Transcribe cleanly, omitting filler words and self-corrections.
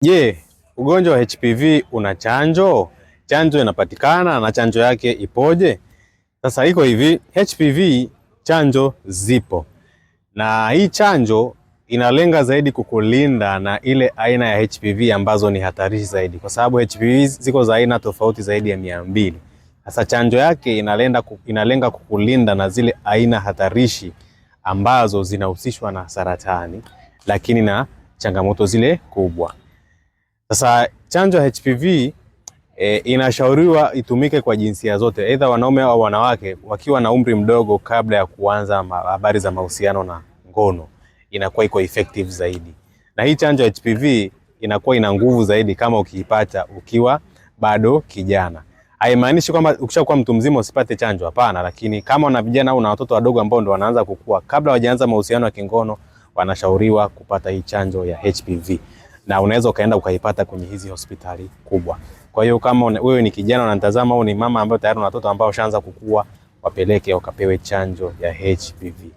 Je, ugonjwa wa HPV una chanjo? Chanjo inapatikana na chanjo yake ipoje? Sasa iko hivi, HPV chanjo zipo. Na hii chanjo inalenga zaidi kukulinda na ile aina ya HPV ambazo ni hatarishi zaidi. Kwa sababu HPV ziko za aina tofauti zaidi ya 200. Sasa chanjo yake inalenga kukulinda na zile aina hatarishi ambazo zinahusishwa na saratani, lakini na changamoto zile kubwa. Sasa chanjo ya HPV inashauriwa itumike kwa jinsia zote, aidha wanaume au wanawake, wakiwa na umri mdogo kabla ya kuanza habari za mahusiano na ngono. Inakuwa iko effective zaidi. Na hii chanjo ya HPV inakuwa ina nguvu zaidi kama ukiipata ukiwa bado kijana. Haimaanishi kwamba ukishakuwa mtu mzima usipate chanjo, hapana, lakini kama una vijana au una watoto wadogo ambao ndio wanaanza kukua, kabla hawajaanza mahusiano ya kingono, wanashauriwa kupata hii chanjo ya HPV. Na unaweza ukaenda ukaipata kwenye hizi hospitali kubwa. Kwa hiyo kama wewe ni kijana unanitazama au ni mama ambaye tayari una watoto ambao washaanza kukua, wapeleke wakapewe chanjo ya HPV.